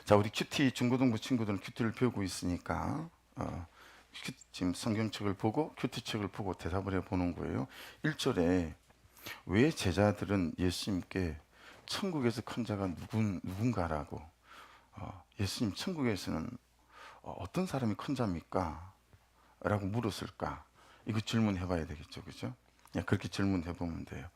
자, 우리 큐티 중고등부 친구들은 큐티를 배우고 있으니까 지금 성경책을 보고 큐티책을 보고 대답을 해보는 거예요. 1절에 왜 제자들은 예수님께 천국에서 큰 자가 누군가라고 예수님 천국에서는 어떤 사람이 큰 자입니까? 라고 물었을까? 이거 질문해 봐야 되겠죠, 그죠? 그렇게 질문해 보면 돼요.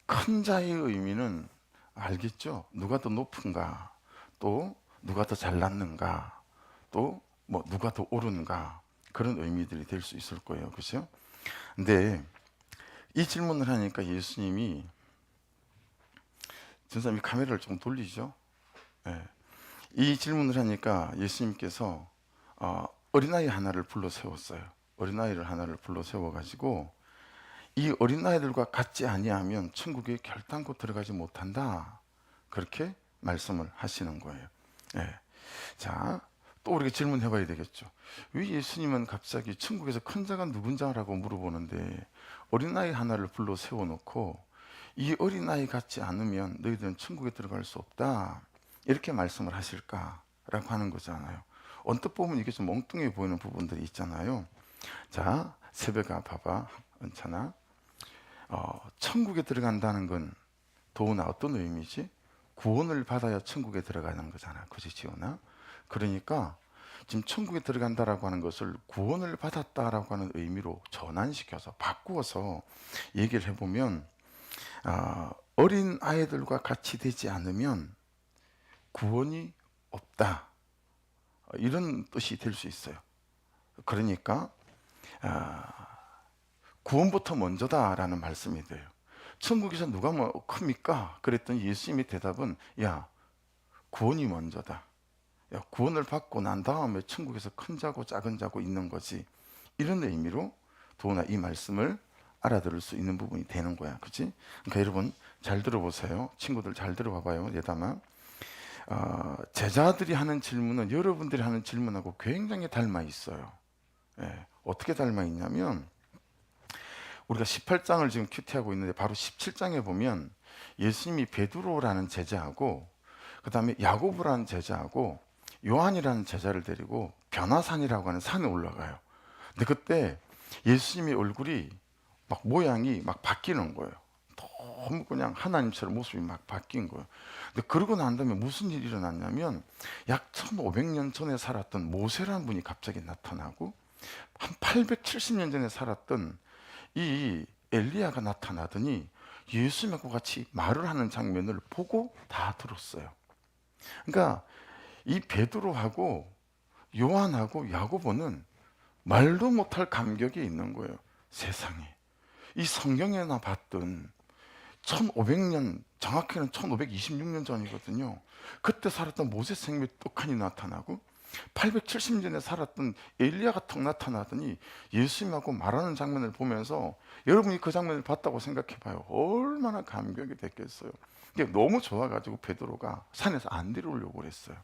큰 자의 의미는 알겠죠? 누가 더 높은가? 또 누가 더 잘났는가? 또 뭐 누가 더 옳은가? 그런 의미들이 될 수 있을 거예요, 그죠? 근데 이 질문을 하니까 예수님이, 전사님이 카메라를 좀 돌리죠. 예. 이 질문을 하니까 예수님께서 어린아이 하나를 불러 세웠어요. 어린아이를 하나를 불러 세워가지고 이 어린아이들과 같지 아니하면 천국에 결단코 들어가지 못한다. 그렇게 말씀을 하시는 거예요. 예. 자, 또 우리가 질문해 봐야 되겠죠. 왜 예수님은 갑자기 천국에서 큰 자가 누군 자라고 물어보는데 어린아이 하나를 불러 세워놓고 이 어린아이 같지 않으면 너희들은 천국에 들어갈 수 없다. 이렇게 말씀을 하실까라고 하는 거잖아요. 언뜻 보면 이게 좀 엉뚱해 보이는 부분들이 있잖아요. 자, 새벽아 봐봐, 은찬아. 천국에 들어간다는 건 도훈아 어떤 의미지? 구원을 받아야 천국에 들어가는 거잖아. 그지, 지훈아? 그러니까 지금 천국에 들어간다라고 하는 것을 구원을 받았다라고 하는 의미로 전환시켜서 바꾸어서 얘기를 해보면 어린 아이들과 같이 되지 않으면 구원이 없다. 이런 뜻이 될 수 있어요. 그러니까 구원부터 먼저다라는 말씀이 돼요. 천국에서 누가 뭐 큽니까? 그랬더니 예수님의 대답은 야, 구원이 먼저다. 야, 구원을 받고 난 다음에 천국에서 큰 자고 작은 자고 있는 거지. 이런 의미로 더구나 이 말씀을 알아들을 수 있는 부분이 되는 거야. 그치? 그러니까 여러분 잘 들어보세요. 친구들 잘 들어봐봐요. 예담아. 제자들이 하는 질문은 여러분들이 하는 질문하고 굉장히 닮아 있어요. 예, 어떻게 닮아 있냐면 우리가 18장을 지금 큐티하고 있는데 바로 17장에 보면 예수님이 베드로라는 제자하고 그 다음에 야고보라는 제자하고 요한이라는 제자를 데리고 변화산이라고 하는 산에 올라가요. 근데 그때 예수님의 얼굴이 막 모양이 막 바뀌는 거예요. 너무 그냥 하나님처럼 모습이 막 바뀐 거예요. 근데 그러고 난 다음에 무슨 일이 일어났냐면 약 1500년 전에 살았던 모세라는 분이 갑자기 나타나고 한 870년 전에 살았던 이 엘리야가 나타나더니 예수님과 같이 말을 하는 장면을 보고 다 들었어요. 그러니까 이 베드로하고 요한하고 야고보는 말도 못할 감격이 있는 거예요. 세상에. 이 성경에나 봤던 1500년, 정확히는 1526년 전이거든요. 그때 살았던 모세 생명이 떡하니 나타나고 870년에 살았던 엘리야가 턱 나타나더니 예수님하고 말하는 장면을 보면서 여러분이 그 장면을 봤다고 생각해 봐요. 얼마나 감격이 됐겠어요. 이게 너무 좋아가지고 베드로가 산에서 안 내려오려고 그랬어요.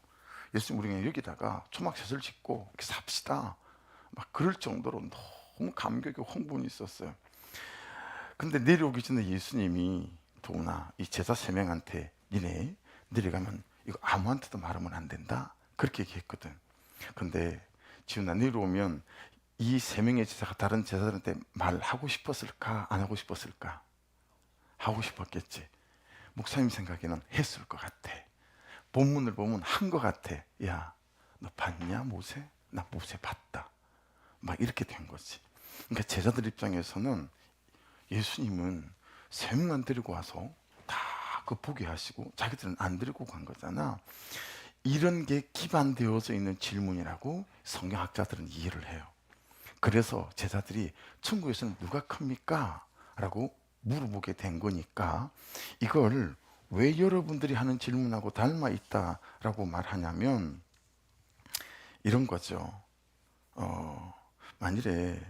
예수님, 우리 그냥 여기다가 초막셋을 짓고 이렇게 삽시다. 막 그럴 정도로 너무 감격이 흥분이 있었어요. 근데 내려오기 전에 예수님이 도훈아, 이 제자 3명한테 니네 내려가면 이거 아무한테도 말하면 안 된다. 그렇게 얘기했거든. 근데 지훈아, 내려오면 이 3명의 제자가 다른 제자들한테 말하고 싶었을까? 안 하고 싶었을까? 하고 싶었겠지. 목사님 생각에는 했을 것 같아. 본문을 보면 한 것 같아. 야, 너 봤냐 모세? 나 모세 봤다. 막 이렇게 된 거지. 그러니까 제자들 입장에서는 예수님은 3명만 데리고 와서 다 그 보게 하시고 자기들은 안 데리고 간 거잖아. 이런 게 기반되어져 있는 질문이라고 성경학자들은 이해를 해요. 그래서 제자들이 천국에서는 누가 큽니까? 라고 물어보게 된 거니까 이걸 왜 여러분들이 하는 질문하고 닮아 있다라고 말하냐면 이런 거죠. 만일에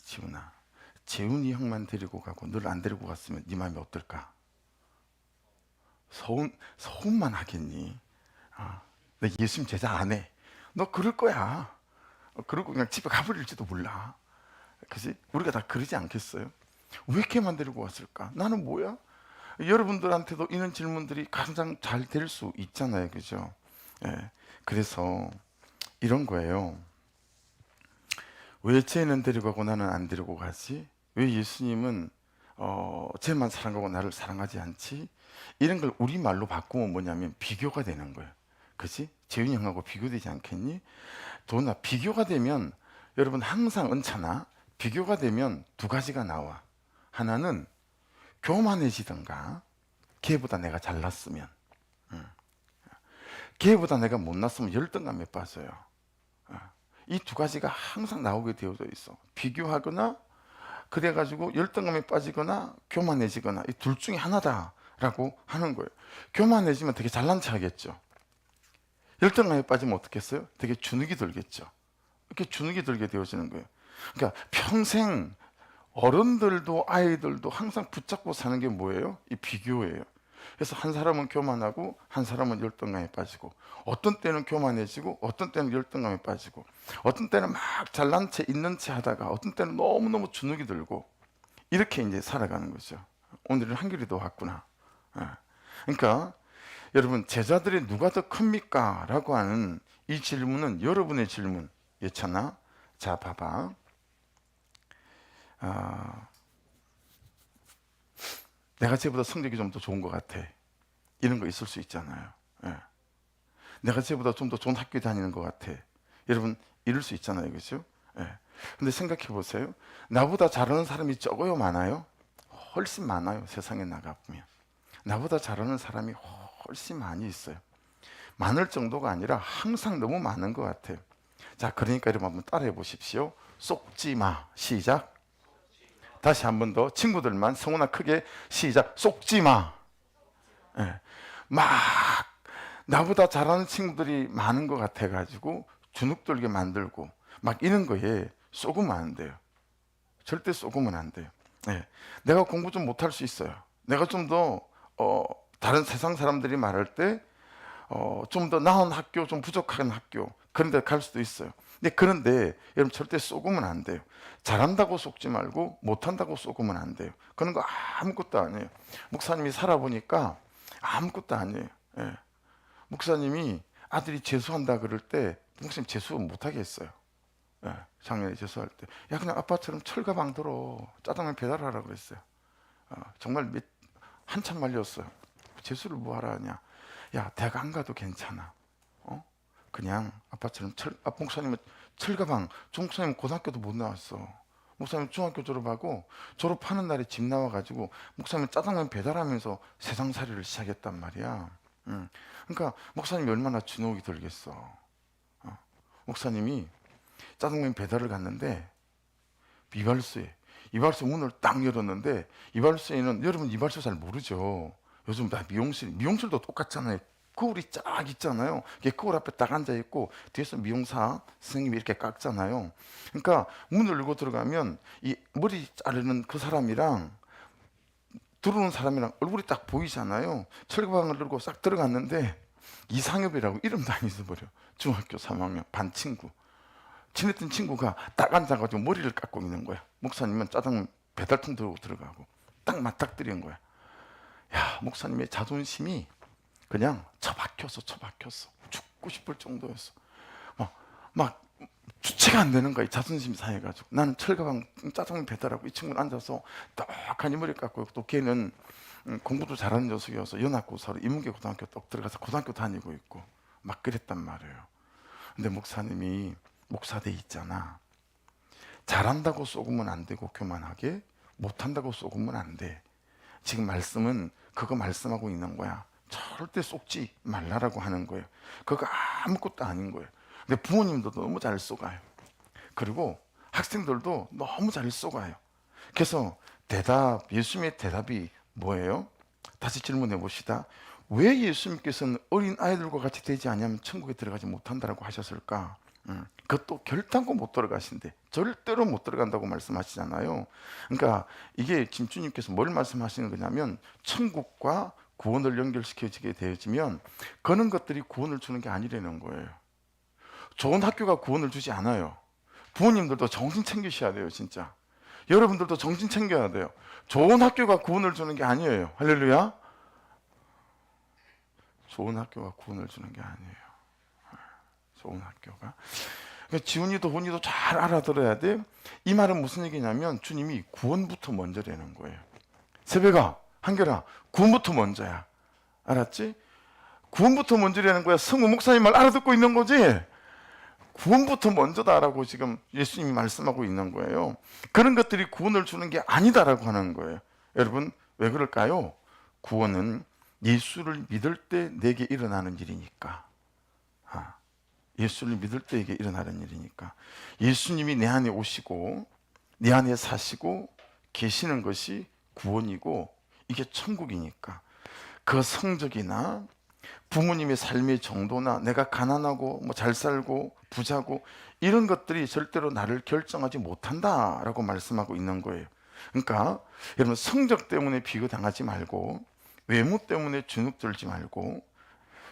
지훈아, 재훈이 형만 데리고 가고 널 안 데리고 갔으면 네 마음이 어떨까? 서운만 하겠니? 너 예수님 제자 안 해. 너 그럴 거야. 그러고 그냥 집에 가버릴지도 몰라. 그지? 우리가 다 그러지 않겠어요? 왜 이렇게만 데리고 왔을까? 나는 뭐야? 여러분들한테도 이런 질문들이 가장 잘 될 수 있잖아요, 그죠? 예, 그래서 이런 거예요. 왜 쟤는 데리고 가고 나는 안 데리고 가지? 왜 예수님은 쟤만 사랑하고 나를 사랑하지 않지? 이런 걸 우리말로 바꾸면 뭐냐면 비교가 되는 거예요. 그지? 재윤이 형하고 비교되지 않겠니? 더구나 비교가 되면 여러분 항상 언짢아. 비교가 되면 두 가지가 나와. 하나는 교만해지던가 걔보다 내가 잘났으면, 걔보다 내가 못났으면 열등감에 빠져요. 이 두 가지가 항상 나오게 되어져 있어. 비교하거나 그래가지고 열등감에 빠지거나 교만해지거나 이 둘 중에 하나다라고 하는 거예요. 교만해지면 되게 잘난 체 하겠죠. 열등감에 빠지면 어떻겠어요? 되게 주눅이 들겠죠. 이렇게 주눅이 들게 되어지는 거예요. 그러니까 평생 어른들도 아이들도 항상 붙잡고 사는 게 뭐예요? 이 비교예요. 그래서 한 사람은 교만하고 한 사람은 열등감에 빠지고, 어떤 때는 교만해지고 어떤 때는 열등감에 빠지고, 어떤 때는 막 잘난 체 있는 체 하다가 어떤 때는 너무너무 주눅이 들고, 이렇게 이제 살아가는 거죠. 오늘은 한결이도 왔구나. 그러니까 여러분, 제자들이 누가 더 큽니까? 라고 하는 이 질문은 여러분의 질문. 예찬아, 자 봐봐. 내가 쟤보다 성적이 좀 더 좋은 것 같아. 이런 거 있을 수 있잖아요. 예. 내가 쟤보다 좀 더 좋은 학교에 다니는 것 같아. 여러분, 이럴 수 있잖아요. 그죠? 예. 근데 생각해 보세요. 나보다 잘하는 사람이 적어요, 많아요? 훨씬 많아요. 세상에 나가보면. 나보다 잘하는 사람이 훨씬 많이 있어요. 많을 정도가 아니라 항상 너무 많은 것 같아요. 자, 그러니까 여러분 한번 따라해 보십시오. 쏙지 마. 시작. 다시 한 번 더. 친구들만 성훈아 크게 시작. 쏙지 마. 예. 막 나보다 잘하는 친구들이 많은 것 같아가지고 주눅 들게 만들고 막 이런 거에 쏘으면 안 돼요. 절대 쏘으면 안 돼요. 예. 내가 공부 좀 못할 수 있어요. 내가 좀 더 다른 세상 사람들이 말할 때 좀 더 나은 학교, 좀 부족한 학교 그런 데 갈 수도 있어요. 그런데 여러분 절대 쏘으면 안 돼요. 잘한다고 쏘지 말고 못한다고 쏘으면 안 돼요. 그런 거 아무것도 아니에요. 목사님이 살아보니까 아무것도 아니에요. 예. 목사님이 아들이 재수한다 그럴 때 목사님 재수 못하게 했어요. 예. 작년에 재수할 때 야 그냥 아빠처럼 철가방 들어 짜장면 배달하라 그랬어요. 정말 한참 말렸어요. 재수를 뭐 하라 하냐. 야 대학 안 가도 괜찮아. 그냥 아빠처럼 목사님은 철가방. 목사님은 고등학교도 못 나왔어. 목사님 중학교 졸업하고 졸업하는 날에 집 나와가지고 목사님은 짜장면 배달하면서 세상살이를 시작했단 말이야. 그러니까 목사님이 얼마나 주눅이 들겠어. 목사님이 짜장면 배달을 갔는데 이발소 문을 딱 열었는데, 이발소에는 여러분 이발소 잘 모르죠. 요즘 다 미용실도 똑같잖아요. 거울이 쫙 있잖아요. 거울 앞에 딱 앉아 있고 뒤에서 미용사 선생님이 이렇게 깎잖아요. 그러니까 문을 열고 들어가면 이 머리 자르는 그 사람이랑 들어오는 사람이랑 얼굴이 딱 보이잖아요. 철거방을 들고 싹 들어갔는데 이상엽이라고 이름도 안 잊어버려. 중학교 3학년 반 친구. 친했던 친구가 딱 앉아가지고 머리를 깎고 있는 거야. 목사님은 짜장 배달통 들고 들어가고 딱 맞닥뜨린 거야. 야, 목사님의 자존심이 그냥 처박혔어. 죽고 싶을 정도였어. 막 주체가 안 되는 거야. 자존심이 상해가지고. 나는 철가방 짜장면 배달하고 이 친구는 앉아서 떡하니 머리 깎고, 또 걔는 공부도 잘하는 녀석이어서 연합고사로 인문계 고등학교 떡 들어가서 고등학교 다니고 있고 막 그랬단 말이에요. 근데 목사님이 목사대 있잖아. 잘한다고 쏘으면 안 되고 교만하게, 못한다고 쏘으면 안 돼. 지금 말씀은 그거 말씀하고 있는 거야. 절대 쏘지 말라라고 하는 거예요. 그거 아무것도 아닌 거예요. 근데 부모님도 너무 잘 쏘가요. 그리고 학생들도 너무 잘 쏘가요. 그래서 예수님의 대답이 뭐예요? 다시 질문해 봅시다. 왜 예수님께서는 어린 아이들과 같이 되지 않으면 천국에 들어가지 못한다고 하셨을까? 그것도 결단코 못 들어가신대. 절대로 못 들어간다고 말씀하시잖아요. 그러니까 이게 지금 주님께서 뭘 말씀하시는 거냐면, 천국과 구원을 연결시켜지게 되어지면 그런 것들이 구원을 주는 게 아니라는 거예요. 좋은 학교가 구원을 주지 않아요. 부모님들도 정신 챙기셔야 돼요, 진짜. 여러분들도 정신 챙겨야 돼요. 좋은 학교가 구원을 주는 게 아니에요. 할렐루야. 좋은 학교가 구원을 주는 게 아니에요. 좋은 학교가. 그러니까 지훈이도 훈이도 잘 알아들어야 돼. 이 말은 무슨 얘기냐면 주님이 구원부터 먼저라는 거예요. 세배가, 한결아, 구원부터 먼저야. 알았지? 구원부터 먼저라는 거야. 성우 목사님 말 알아듣고 있는 거지? 구원부터 먼저다라고 지금 예수님이 말씀하고 있는 거예요. 그런 것들이 구원을 주는 게 아니다라고 하는 거예요. 여러분, 왜 그럴까요? 구원은 예수를 믿을 때 내게 일어나는 일이니까. 예수를 믿을 때 이게 일어나는 일이니까. 예수님이 내 안에 오시고 내 안에 사시고 계시는 것이 구원이고 이게 천국이니까. 그 성적이나 부모님의 삶의 정도나 내가 가난하고 뭐 잘 살고 부자고 이런 것들이 절대로 나를 결정하지 못한다라고 말씀하고 있는 거예요. 그러니까 여러분, 성적 때문에 비교당하지 말고 외모 때문에 주눅들지 말고,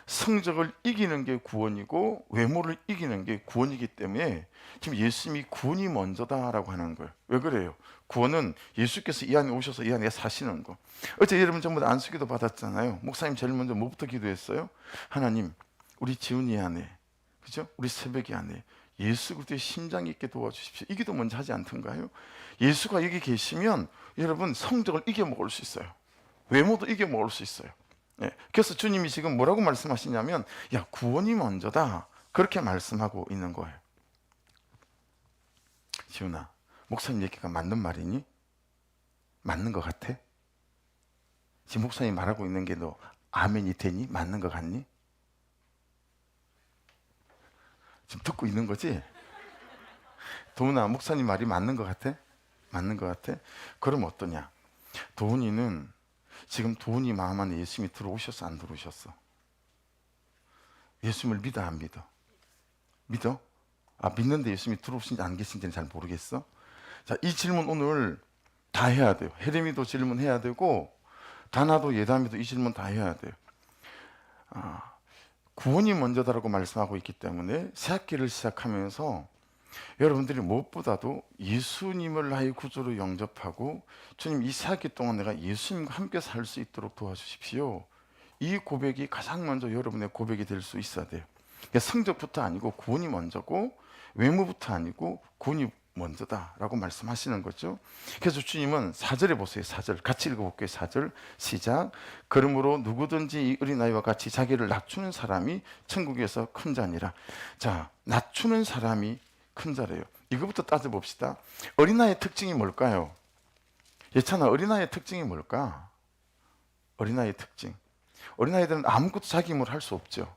성적을 이기는 게 구원이고 외모를 이기는 게 구원이기 때문에 지금 예수님이 구원이 먼저다라고 하는 거예요. 왜 그래요? 구원은 예수께서 이 안에 오셔서 이 안에 사시는 거. 어제 여러분 전부 다 안수기도 받았잖아요. 목사님 제일 먼저 뭐부터 기도했어요? 하나님, 우리 지훈이 안에, 그죠? 우리 새벽이 안에 예수 그리스도의 심장이 있게 도와주십시오. 이 기도 먼저 하지 않던가요? 예수가 여기 계시면 여러분 성적을 이겨 먹을 수 있어요. 외모도 이겨 먹을 수 있어요. 예, 그래서 주님이 지금 뭐라고 말씀하시냐면, 야, 구원이 먼저다, 그렇게 말씀하고 있는 거예요. 지훈아, 목사님 얘기가 맞는 말이니? 맞는 것 같아? 지금 목사님 말하고 있는 게 너 아멘이 되니? 맞는 것 같니? 지금 듣고 있는 거지? 도훈아, 목사님 말이 맞는 것 같아? 맞는 것 같아? 그럼 어떠냐? 도훈이는 지금 도훈이 마음 안에 예수님이 들어오셨어, 안 들어오셨어? 예수님을 믿어, 안 믿어? 믿어? 믿는데 예수님이 들어오신지 안 계신지는 잘 모르겠어? 자, 이 질문 오늘 다 해야 돼요. 혜림이도 질문해야 되고 다나도 예담이도 이 질문 다 해야 돼요. 구원이 먼저다라고 말씀하고 있기 때문에 새 학기를 시작하면서 여러분들이 무엇보다도 예수님을 나의 구주로 영접하고, 주님, 이 새 학기 동안 내가 예수님과 함께 살 수 있도록 도와주십시오. 이 고백이 가장 먼저 여러분의 고백이 될 수 있어야 돼요. 그러니까 성적부터 아니고 구원이 먼저고, 외모부터 아니고 구원이 먼저다라고 말씀하시는 거죠. 그래서 주님은 4절에 보세요. 4절 같이 읽어볼게요. 4절 시작. 그러므로 누구든지 이 어린아이와 같이 자기를 낮추는 사람이 천국에서 큰 자니라. 자, 낮추는 사람이 큰 자래요. 이거부터 따져봅시다. 어린아이의 특징이 뭘까요? 예찬아, 어린아이의 특징이 뭘까? 어린아이의 특징. 어린아이들은 아무것도 자기 힘으로 할 수 없죠.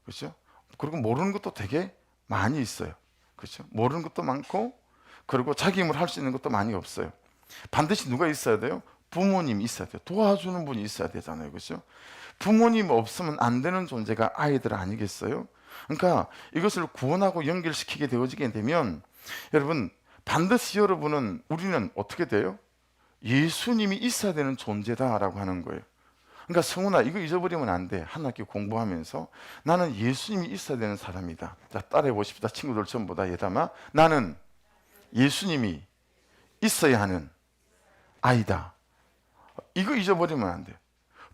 그렇죠? 그리고 모르는 것도 되게 많이 있어요. 그렇죠? 모르는 것도 많고, 그리고 자기 힘으로 할 수 있는 것도 많이 없어요. 반드시 누가 있어야 돼요? 부모님이 있어야 돼요. 도와주는 분이 있어야 되잖아요. 그렇죠? 부모님 없으면 안 되는 존재가 아이들 아니겠어요? 그러니까 이것을 구원하고 연결시키게 되어지게 되면 여러분, 반드시 여러분은, 우리는 어떻게 돼요? 예수님이 있어야 되는 존재다라고 하는 거예요. 그러니까 성훈아, 이거 잊어버리면 안 돼. 한 학기 공부하면서 나는 예수님이 있어야 되는 사람이다. 자, 따라해 보십시다. 친구들 전부 다. 예담아, 나는 예수님이 있어야 하는 아이다. 이거 잊어버리면 안 돼.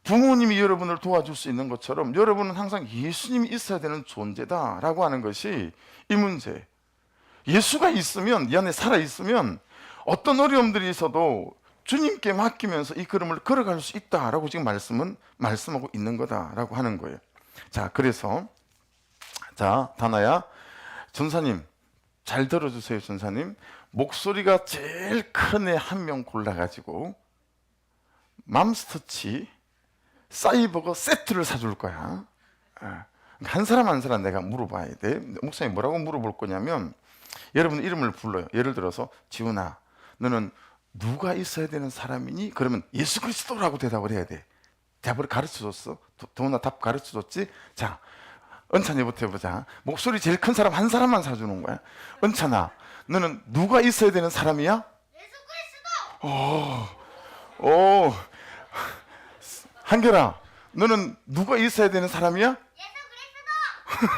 부모님이 여러분을 도와줄 수 있는 것처럼 여러분은 항상 예수님이 있어야 되는 존재다라고 하는 것이 이 문제. 예수가 있으면, 이 안에 살아있으면 어떤 어려움들이 있어도 주님께 맡기면서 이 걸음을 걸어갈 수 있다라고 지금 말씀하고 있는 거다라고 하는 거예요. 자, 그래서 자, 다나야, 전사님 잘 들어주세요. 전사님, 목소리가 제일 큰 애 한 명 골라가지고 맘스터치 사이버거 세트를 사줄 거야. 한 사람 한 사람 내가 물어봐야 돼. 목사님 뭐라고 물어볼 거냐면, 여러분 이름을 불러요. 예를 들어서 지훈아, 너는 누가 있어야 되는 사람이니? 그러면 예수 그리스도라고 대답을 해야 돼. 답을 가르쳐줬어. 도훈아 답 가르쳐줬지? 자, 은찬이부터 해보자. 목소리 제일 큰 사람 한 사람만 사주는 거야. 은찬아, 너는 누가 있어야 되는 사람이야? 예수 그리스도. 오, 한결아, 너는 누가 있어야 되는 사람이야? 예수 그리스도.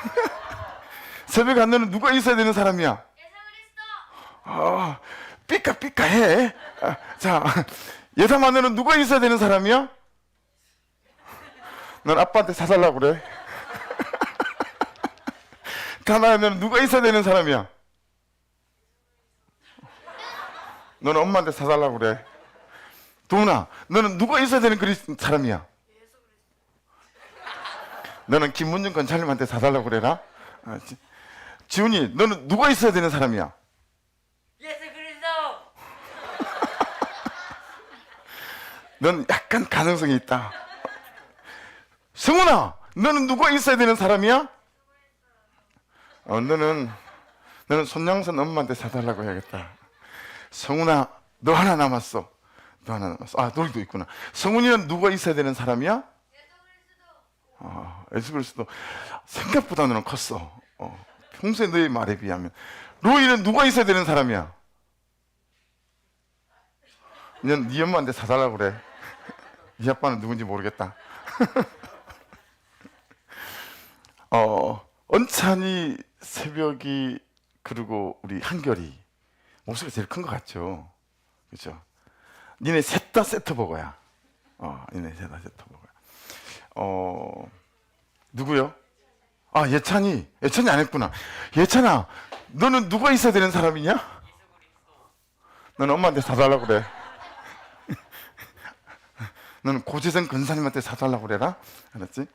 새벽아, 너는 누가 있어야 되는 사람이야? 예수 그리스도. 삐까삐까해. 자, 예담아, 너는 누가 있어야 되는 사람이야? 넌 아빠한테 사달라고 그래. 다나야, 너는 누가 있어야 되는 사람이야? 너는 엄마한테 사달라고 그래. 도훈아, 너는 누가 있어야 되는 사람이야? 너는 김문중 권사님한테 사달라고 그래라. 지훈이, 너는 누가 있어야 되는 사람이야? 예수 그리스도. 넌 약간 가능성이 있다. 성훈아, 너는 누가 있어야 되는 사람이야? 너는 손양선 엄마한테 사달라고 해야겠다. 성훈아, 너 하나 남았어. 너 하나 남았어. 너희도 있구나. 성훈이는 누가 있어야 되는 사람이야? 예수 그리스도. 생각보다 너는 컸어. 평소에 너의 말에 비하면. 로이는 누가 있어야 되는 사람이야? 넌 네 엄마한테 사달라고 그래. 이 아빠는 누군지 모르겠다. 언찬이, 새벽이, 그리고 우리 한결이 목소리가 제일 큰 것 같죠? 그렇죠? 니네 셋 다 세터버거야. 니네 셋 다 세터버거야. 누구요? 예찬이 안 했구나. 예찬아, 너는 누가 있어야 되는 사람이냐? 너는 엄마한테 사달라고 그래. 너는 고재성 근사님한테 사달라고 그래라. 알았지?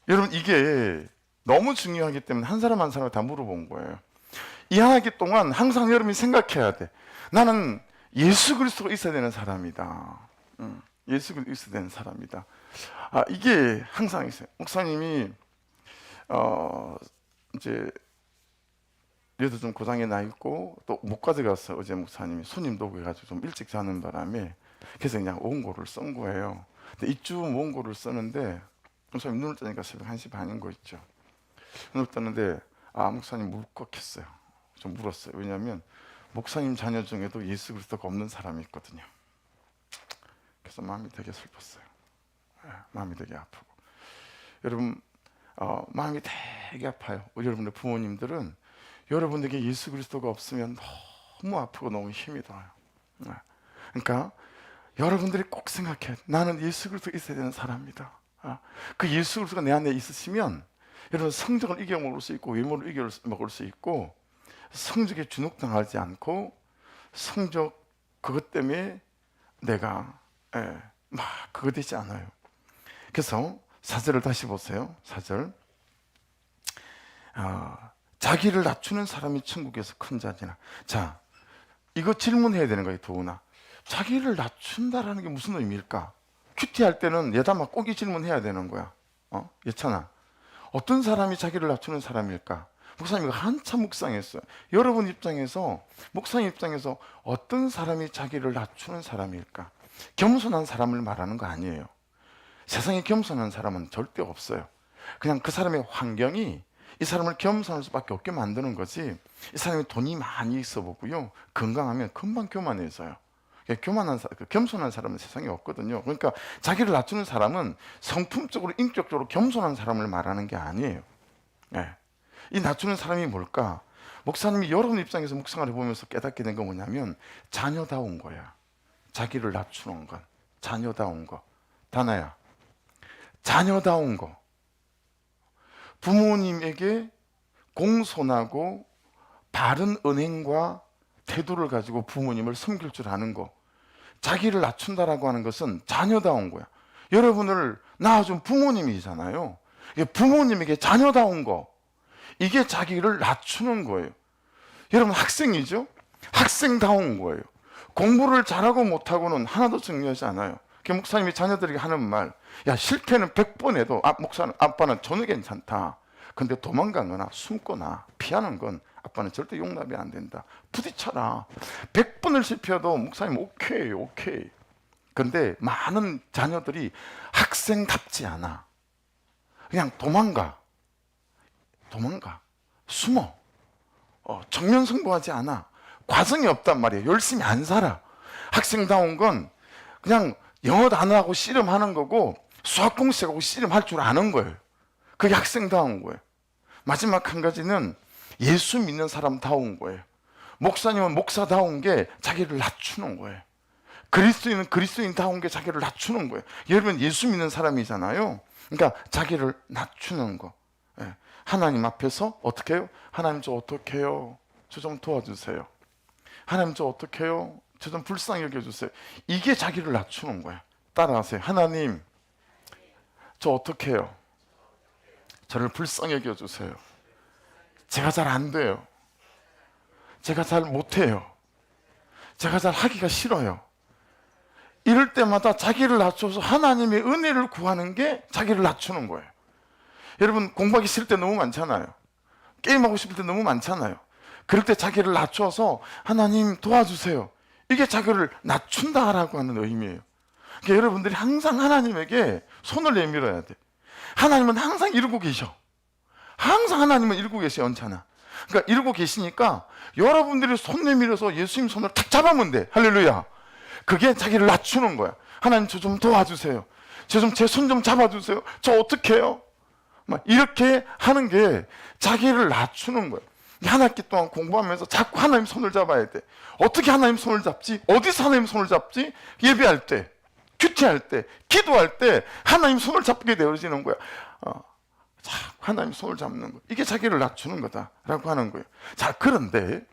여러분, 이게 너무 중요하기 때문에 한 사람 한 사람 다 물어본 거예요. 이 한 학기 동안 항상 여러분이 생각해야 돼. 나는 예수 그리스도가 있어야 되는 사람이다. 예수 그리스도가 있어야 되는 사람이다. 이게 항상 있어요. 목사님이 이제 얘도 좀 고장에 나 있고 또 못 가져갔어. 어제 목사님이 손님도 오고 해가지고 좀 일찍 자는 바람에 그래서 그냥 원고를 쓴 거예요. 근데 이주 원고를 쓰는데 목사님 눈을 뜨니까 새벽 1시 반인 거 있죠. 눈을 떴는데 목사님 울컥했어요. 좀 울었어요. 왜냐하면 목사님 자녀 중에도 예수 그리스도가 없는 사람이 있거든요. 그래서 마음이 되게 슬펐어요. 마음이 되게 아프고. 여러분, 마음이 되게 아파요. 우리 여러분들 부모님들은 여러분에게 예수 그리스도가 없으면 너무 아프고 너무 힘이 들어요. 그러니까 여러분들이 꼭 생각해야 돼. 나는 예수 그리스도가 있어야 되는 사람이다. 그 예수 그리스도가 내 안에 있으시면 여러분 성적을 이겨먹을 수 있고 외모를 이겨먹을 수 있고 성적에 주눅당하지 않고 성적 그것 때문에 내가 막 그거 되지 않아요. 그래서 4절을 다시 보세요. 4절. 자기를 낮추는 사람이 천국에서 큰 자니라. 자, 이거 질문해야 되는 거예요. 도훈아, 자기를 낮춘다라는 게 무슨 의미일까? 큐티할 때는 예담아 꼭 이 질문해야 되는 거야. 예찬아, 어떤 사람이 자기를 낮추는 사람일까? 목사님 이거 한참 묵상했어요. 여러분 입장에서, 목사님 입장에서 어떤 사람이 자기를 낮추는 사람일까? 겸손한 사람을 말하는 거 아니에요. 세상에 겸손한 사람은 절대 없어요. 그냥 그 사람의 환경이 이 사람을 겸손할 수밖에 없게 만드는 거지. 이 사람이 돈이 많이 있어 보고요, 건강하면 금방 교만해져요. 겸손한 사람은 세상에 없거든요. 그러니까 자기를 낮추는 사람은 성품적으로, 인격적으로 겸손한 사람을 말하는 게 아니에요. 이 낮추는 사람이 뭘까? 목사님이 여러분 입장에서 묵상을 해보면서 깨닫게 된 건 뭐냐면 자녀다운 거야. 자기를 낮추는 건 자녀다운 거. 다나야, 자녀다운 거. 부모님에게 공손하고 바른 은행과 태도를 가지고 부모님을 섬길 줄 아는 거. 자기를 낮춘다라고 하는 것은 자녀다운 거야. 여러분을 낳아준 부모님이잖아요. 부모님에게 자녀다운 거, 이게 자기를 낮추는 거예요. 여러분 학생이죠? 학생다운 거예요. 공부를 잘하고 못하고는 하나도 중요하지 않아요. 목사님이 자녀들에게 하는 말, 야 실패는 100번 해도 아빠는 전혀 괜찮다. 근데 도망가거나 숨거나 피하는 건 아빠는 절대 용납이 안 된다. 부딪혀라. 100번을 실패해도 목사님 오케이. 근데 많은 자녀들이 학생답지 않아. 그냥 도망가. 숨어. 정면 승부하지 않아. 과정이 없단 말이에요. 열심히 안 살아. 학생다운 건 그냥 영어 단어하고 씨름하는 거고 수학 공식하고 씨름할 줄 아는 거예요. 그게 학생다운 거예요. 마지막 한 가지는 예수 믿는 사람다운 거예요. 목사님은 목사다운 게 자기를 낮추는 거예요. 그리스도인은 그리스도인다운 게 자기를 낮추는 거예요. 여러분 예수 믿는 사람이잖아요. 그러니까 자기를 낮추는 거. 예. 하나님 앞에서 어떻게 해요? 하나님 저 어떻게 해요? 저 좀 도와주세요. 하나님 저 어떻게 해요? 저 좀 불쌍히 여겨주세요. 이게 자기를 낮추는 거예요. 따라하세요. 하나님 저 어떻게 해요? 저를 불쌍히 여겨주세요. 제가 잘 안 돼요. 제가 잘 못해요. 제가 잘 하기가 싫어요. 이럴 때마다 자기를 낮춰서 하나님의 은혜를 구하는 게 자기를 낮추는 거예요. 여러분 공부하기 싫을 때 너무 많잖아요. 게임하고 싶을 때 너무 많잖아요. 그럴 때 자기를 낮춰서 하나님 도와주세요. 이게 자기를 낮춘다라고 하는 의미예요. 그러니까 여러분들이 항상 하나님에게 손을 내밀어야 돼. 하나님은 항상 이루고 계셔. 항상 하나님은 이루고 계셔, 언제나. 그러니까 이루고 계시니까 여러분들이 손 내밀어서 예수님 손을 탁 잡으면 돼. 할렐루야. 그게 자기를 낮추는 거야. 하나님 저 좀 도와주세요. 제 손 좀 잡아주세요. 저 어떻게 해요? 막 이렇게 하는 게 자기를 낮추는 거예요. 한 학기 동안 공부하면서 자꾸 하나님 손을 잡아야 돼. 어떻게 하나님 손을 잡지? 어디서 하나님 손을 잡지? 예배할 때, 큐티할 때, 기도할 때 하나님 손을 잡게 되어지는 거야. 자꾸 하나님 손을 잡는 거. 이게 자기를 낮추는 거다라고 하는 거예요. 자, 그런데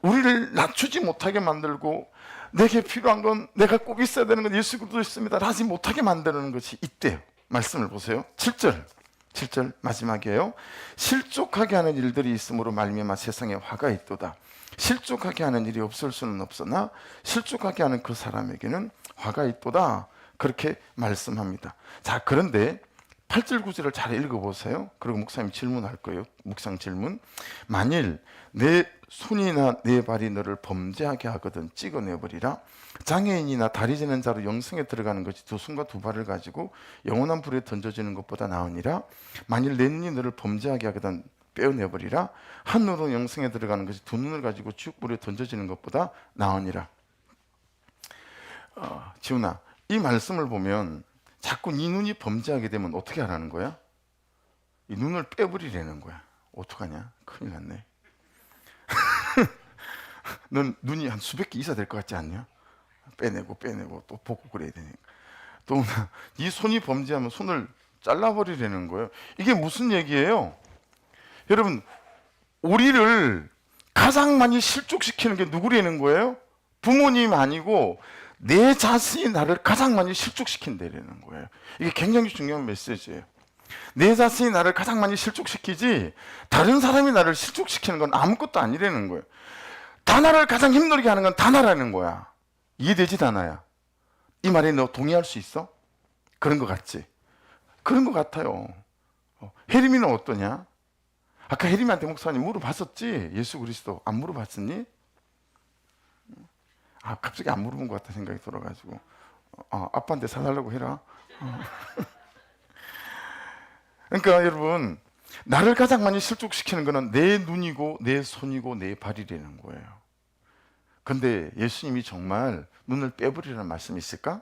우리를 낮추지 못하게 만들고 내게 필요한 건 내가 꼭 있어야 되는 건 예수 그리스도 있습니다. 하지 못하게 만드는 것이 있대요. 말씀을 보세요. 7절 마지막이에요. 실족하게 하는 일들이 있으므로 말미암아 세상에 화가 있도다. 실족하게 하는 일이 없을 수는 없으나 실족하게 하는 그 사람에게는 화가 있도다. 그렇게 말씀합니다. 자, 그런데 8절 9절을 잘 읽어보세요. 그리고 목사님 질문할 거예요. 묵상 질문. 만일 내 손이나 내 발이 너를 범죄하게 하거든 찍어내버리라. 장애인이나 다리 지는 자로 영생에 들어가는 것이 두 손과 두 발을 가지고 영원한 불에 던져지는 것보다 나으니라. 만일 내 눈이 너를 범죄하게 하거든 빼어내버리라. 한 눈으로 영생에 들어가는 것이 두 눈을 가지고 지옥불에 던져지는 것보다 나으니라. 지훈아, 이 말씀을 보면 자꾸 네 눈이 범죄하게 되면 어떻게 하라는 거야? 이 눈을 빼버리라는 거야. 어떡하냐? 큰일 났네. 넌 눈이 한 수백 개 있어야 될 것 같지 않냐? 빼내고 또 벗고 그래야 되니까. 또 네 손이 범죄하면 손을 잘라버리라는 거예요. 이게 무슨 얘기예요? 여러분, 우리를 가장 많이 실족시키는 게 누구라는 거예요? 부모님 아니고 내 자신이 나를 가장 많이 실족시킨다는 거예요. 이게 굉장히 중요한 메시지예요. 내 자신이 나를 가장 많이 실족시키지 다른 사람이 나를 실족시키는 건 아무것도 아니라는 거예요. 다나를 가장 힘들게 하는 건 다나라는 거야. 이해되지, 다나야? 이 말에 너 동의할 수 있어? 그런 것 같지? 그런 것 같아요. 혜림이는 어떠냐? 아까 혜림이한테 목사님 물어봤었지? 예수 그리스도 안 물어봤었니? 갑자기 안 물어본 것 같다 생각이 들어가지고 아빠한테 사달라고 해라. 그러니까 여러분, 나를 가장 많이 실족시키는 거는 내 눈이고 내 손이고 내 발이라는 거예요. 근데 예수님이 정말 눈을 빼버리라는 말씀이 있을까?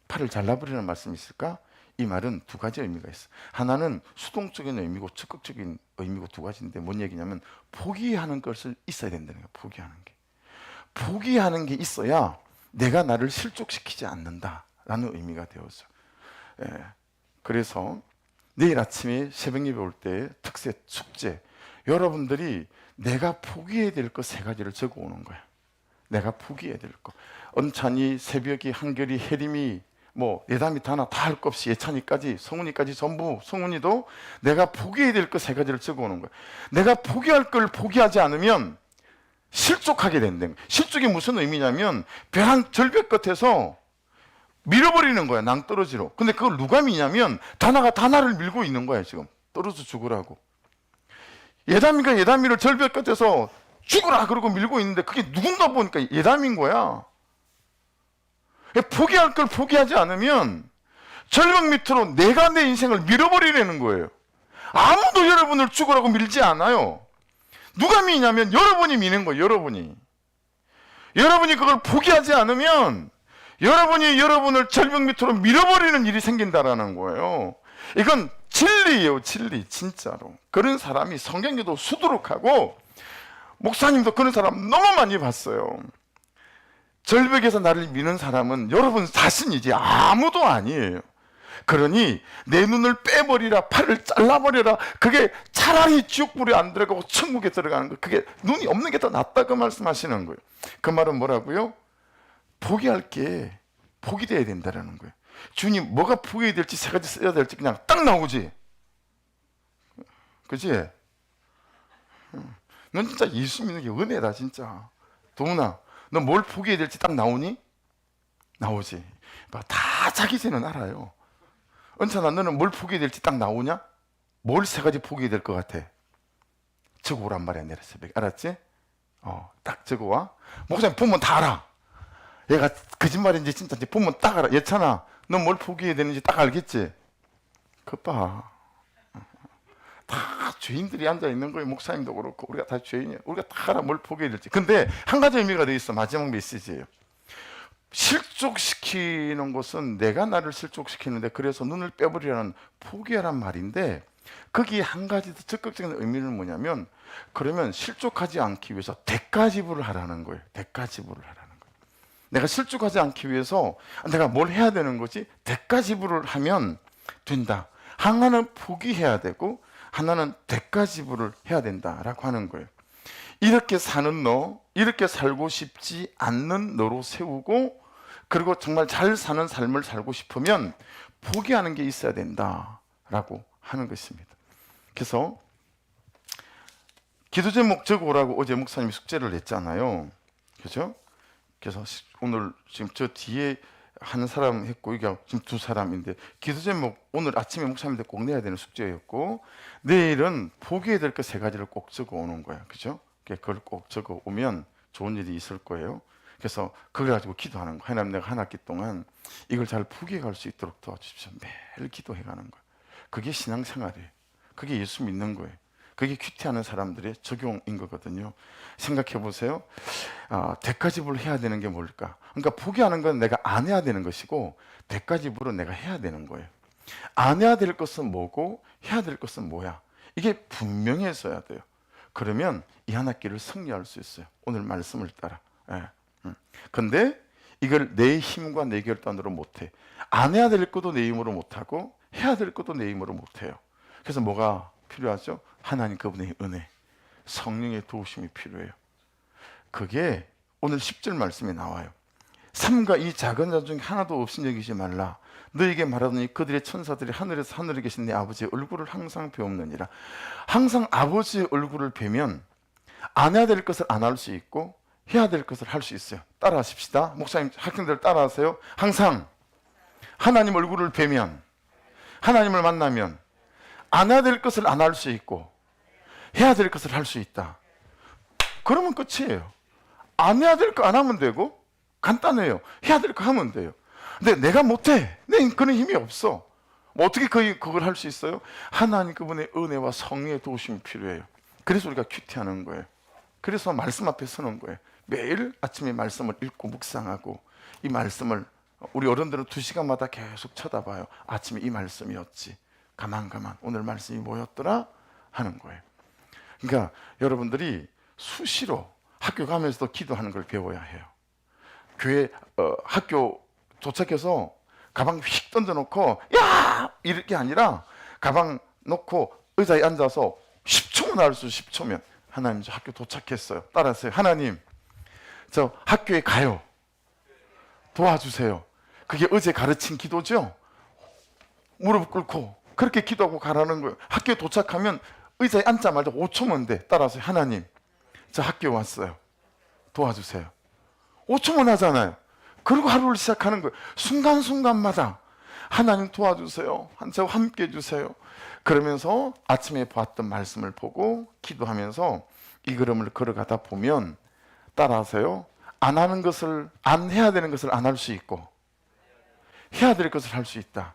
팔을 잘라버리라는 말씀이 있을까? 이 말은 두 가지 의미가 있어요. 하나는 수동적인 의미고 적극적인 의미고 두 가지인데 뭔 얘기냐면 포기하는 것을 있어야 된다는 거예요. 포기하는 게 있어야 내가 나를 실족시키지 않는다라는 의미가 되어서. 그래서 내일 아침에 새벽 예배 올 때 특세 숙제, 여러분들이 내가 포기해야 될 것 세 가지를 적어 오는 거야. 내가 포기해야 될 것. 언찬이, 새벽이, 한결이, 혜림이, 예담이, 다나 다 할 것 없이 예찬이까지, 성훈이까지 전부, 성훈이도 내가 포기해야 될 것 세 가지를 적어 오는 거야. 내가 포기할 걸 포기하지 않으면 실족하게 된다는 거야. 실족이 무슨 의미냐면 벼랑 절벽 끝에서 밀어버리는 거야, 낭떠러지로. 근데 그걸 누가 미냐면 다나가 다나를 밀고 있는 거야. 지금 떨어져 죽으라고. 예담이가 예담이를 절벽 끝에서 죽으라 그러고 밀고 있는데 그게 누군가 보니까 예담인 거야. 포기할 걸 포기하지 않으면 절벽 밑으로 내가 내 인생을 밀어버리려는 거예요. 아무도 여러분을 죽으라고 밀지 않아요. 누가 미냐면 여러분이 미는 거예요. 여러분이 그걸 포기하지 않으면 여러분이 여러분을 절벽 밑으로 밀어버리는 일이 생긴다라는 거예요. 이건 진리예요, 진리. 진짜로. 그런 사람이 성경에도 수두룩하고 목사님도 그런 사람 너무 많이 봤어요. 절벽에서 나를 미는 사람은 여러분 자신이지 아무도 아니에요. 그러니 내 눈을 빼버리라, 팔을 잘라버려라. 그게 차라리 지옥불에 안 들어가고 천국에 들어가는 거, 그게 눈이 없는 게 더 낫다, 그 말씀하시는 거예요. 그 말은 뭐라고요? 포기할 게 포기돼야 된다라는 거예요. 주님 뭐가 포기해야 될지, 세 가지 써야 될지 그냥 딱 나오지. 그치? 넌 진짜 예수 믿는 게 은혜다 진짜. 동훈아, 너 뭘 포기해야 될지 딱 나오니? 나오지. 다 자기 죄는 알아요. 은찬아, 너는 뭘 포기해야 될지 딱 나오냐? 뭘 세 가지 포기해야 될 것 같아? 적어오란 말이야, 내일 새벽에. 알았지? 딱 적어와. 목사님 보면 다 알아. 얘가 거짓말인지 진짜인지 보면 딱 알아. 예찬아, 너 뭘 포기해야 되는지 딱 알겠지? 그것 봐. 다 죄인들이 앉아 있는 거예요. 목사님도 그렇고 우리가 다 죄인이에요. 우리가 다 알아 뭘 포기해야 될지. 근데 한 가지 의미가 돼 있어. 마지막 메시지예요. 실족시키는 것은 내가 나를 실족시키는데, 그래서 눈을 빼버리라는 포기하란 말인데, 거기 한 가지 더 적극적인 의미는 뭐냐면, 그러면 실족하지 않기 위해서 대가지불을 하라는 거예요. 대가지불을 하라는 거예요. 내가 실족하지 않기 위해서 내가 뭘 해야 되는 거지? 대가지불을 하면 된다. 하나는 포기해야 되고 하나는 대가지불을 해야 된다라고 하는 거예요. 이렇게 사는 너, 이렇게 살고 싶지 않는 너로 세우고, 그리고 정말 잘 사는 삶을 살고 싶으면 포기하는 게 있어야 된다라고 하는 것입니다. 그래서 기도 제목 적어오라고 어제 목사님이 숙제를 냈잖아요. 그죠? 그래서 오늘 지금 저 뒤에 한 사람 했고, 이게 지금 두 사람인데, 기도 제목 오늘 아침에 목사님들 꼭 내야 되는 숙제였고, 내일은 포기해야 될 것 세 가지를 꼭 적어 오는 거야. 그죠? 그걸 꼭 적어 오면 좋은 일이 있을 거예요. 그래서 그걸 가지고 기도하는 거야. 하나님, 내가 한 학기 동안 이걸 잘 포기해 갈 수 있도록 도와주십시오. 매일 기도해 가는 거야. 그게 신앙생활이에요. 그게 예수 믿는 거예요. 그게 큐티하는 사람들의 적용인 거거든요. 생각해 보세요. 대가지불을 해야 되는 게 뭘까? 그러니까 포기하는 건 내가 안 해야 되는 것이고, 대가지불은 내가 해야 되는 거예요. 안 해야 될 것은 뭐고 해야 될 것은 뭐야? 이게 분명해져야 돼요. 그러면 이 한 학기를 승리할 수 있어요. 오늘 말씀을 따라. 근데 이걸 내 힘과 내 결단으로 못해. 안 해야 될 것도 내 힘으로 못하고 해야 될 것도 내 힘으로 못해요. 그래서 뭐가 필요하죠? 하나님 그분의 은혜, 성령의 도우심이 필요해요. 그게 오늘 10절 말씀에 나와요. 삼가 이 작은 자 중에 하나도 없인 여기지 말라. 너에게 말하더니 그들의 천사들이 하늘에서 하늘에 계신 내 아버지의 얼굴을 항상 배움느니라. 항상 아버지의 얼굴을 뵈면 안 해야 될 것을 안 할 수 있고 해야 될 것을 할 수 있어요. 따라 하십시다. 목사님, 학생들 따라 하세요. 항상 하나님 얼굴을 뵈면, 하나님을 만나면 안 해야 될 것을 안 할 수 있고 해야 될 것을 할 수 있다. 그러면 끝이에요. 안 해야 될 거 안 하면 되고, 간단해요. 해야 될 거 하면 돼요. 근데 내가 못해. 내 그런 힘이 없어. 뭐 어떻게 그걸 할 수 있어요? 하나님 그분의 은혜와 성령의 도우심이 필요해요. 그래서 우리가 큐티하는 거예요. 그래서 말씀 앞에 서는 거예요. 매일 아침에 말씀을 읽고 묵상하고, 이 말씀을 우리 어른들은 2시간마다 계속 쳐다봐요. 아침에 이 말씀이었지. 가만 오늘 말씀이 뭐였더라? 하는 거예요. 그러니까 여러분들이 수시로 학교 가면서도 기도하는 걸 배워야 해요. 교회 학교 도착해서 가방 휙 던져놓고 야! 이렇게 아니라 가방 놓고 의자에 앉아서 10초만 할 수, 10초면 하나님 저 학교 도착했어요. 따라하세요. 하나님 저 학교에 가요. 도와주세요. 그게 어제 가르친 기도죠? 무릎 꿇고 그렇게 기도하고 가라는 거예요. 학교에 도착하면 의자에 앉자마자 5초만 돼. 따라서 하나님 저 학교 왔어요. 도와주세요. 5초만 하잖아요. 그리고 하루를 시작하는 거예요. 순간순간마다 하나님 도와주세요. 저 함께 해주세요. 그러면서 아침에 보았던 말씀을 보고 기도하면서 이 걸음을 걸어가다 보면, 따라하세요. 안 하는 것을, 안 해야 되는 것을 안 할 수 있고 해야 될 것을 할 수 있다.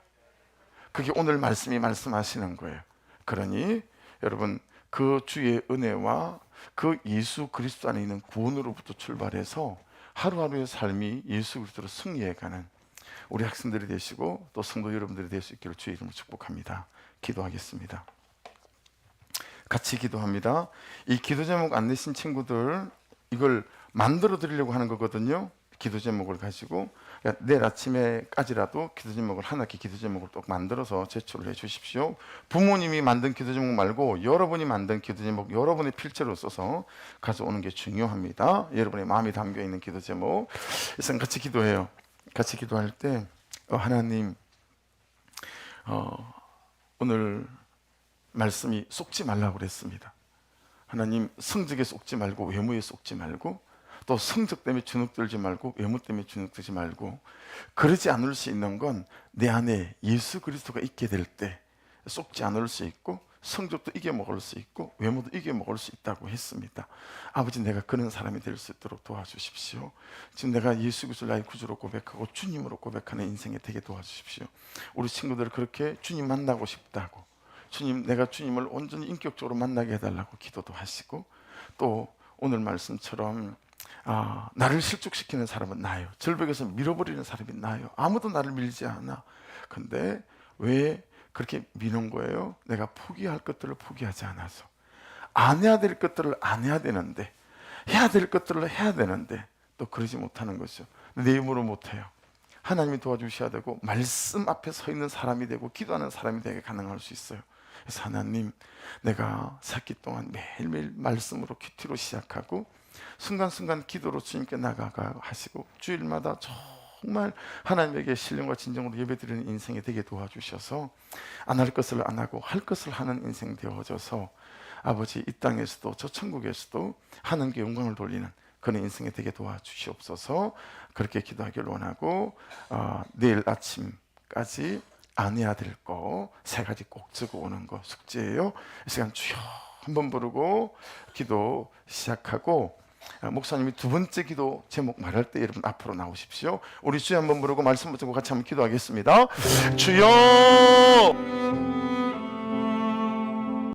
그게 오늘 말씀이 말씀하시는 거예요. 그러니 여러분, 그 주의 은혜와 그 예수 그리스도 안에 있는 구원으로부터 출발해서 하루하루의 삶이 예수 그리스도로 승리해가는 우리 학생들이 되시고 또 성도 여러분들이 될 수 있기를 주의 이름으로 축복합니다. 기도하겠습니다. 같이 기도합니다. 이 기도 제목 안 내신 친구들 이걸 만들어 드리려고 하는 거거든요. 기도 제목을 가지고 그러니까 내일 아침에까지라도 기도 제목을 하나 기도 제목을 또 만들어서 제출을 해 주십시오. 부모님이 만든 기도 제목 말고 여러분이 만든 기도 제목 여러분의 필체로 써서 가져오는 게 중요합니다. 여러분의 마음이 담겨 있는 기도 제목. 그래서 같이 기도해요. 같이 기도할 때 하나님 오늘 말씀이 속지 말라고 그랬습니다. 하나님 성적에 속지 말고 외모에 속지 말고 또 성적 때문에 주눅들지 말고 외모 때문에 주눅들지 말고 그러지 않을 수 있는 건 내 안에 예수 그리스도가 있게 될 때 속지 않을 수 있고 성적도 이겨먹을 수 있고 외모도 이겨먹을 수 있다고 했습니다. 아버지 내가 그런 사람이 될 수 있도록 도와주십시오. 지금 내가 예수 그리스도를 나의 구주로 고백하고 주님으로 고백하는 인생이 되게 도와주십시오. 우리 친구들 그렇게 주님 만나고 싶다고 주님 내가 주님을 온전히 인격적으로 만나게 해달라고 기도도 하시고 또 오늘 말씀처럼 나를 실족시키는 사람은 나요. 절벽에서 밀어버리는 사람이 나요. 아무도 나를 밀지 않아. 근데 왜 그렇게 미는 거예요? 내가 포기할 것들을 포기하지 않아서 안 해야 될 것들을 안 해야 되는데 해야 될 것들을 해야 되는데 또 그러지 못하는 거죠. 내 힘으로 못해요. 하나님이 도와주셔야 되고 말씀 앞에 서 있는 사람이 되고 기도하는 사람이 되게 가능할 수 있어요. 그래서 하나님 내가 살기 동안 매일매일 말씀으로 큐티로 시작하고 순간순간 기도로 주님께 나가가 하시고 주일마다 정말 하나님에게 신령과 진정으로 예배드리는 인생이 되게 도와주셔서 안 할 것을 안 하고 할 것을 하는 인생 되어져서 아버지 이 땅에서도 저 천국에서도 하나님께 영광을 돌리는 그런 인생이 되게 도와주시옵소서. 그렇게 기도하길 원하고 내일 아침까지 안 해야 될 거 3가지 꼭 적어 오는 거 숙제예요. 이 시간 주여 한번 부르고 기도 시작하고 목사님이 2번째 기도 제목 말할 때 여러분 앞으로 나오십시오. 우리 주여 한번 부르고 말씀 붙들고 같이 한번 기도하겠습니다. 주여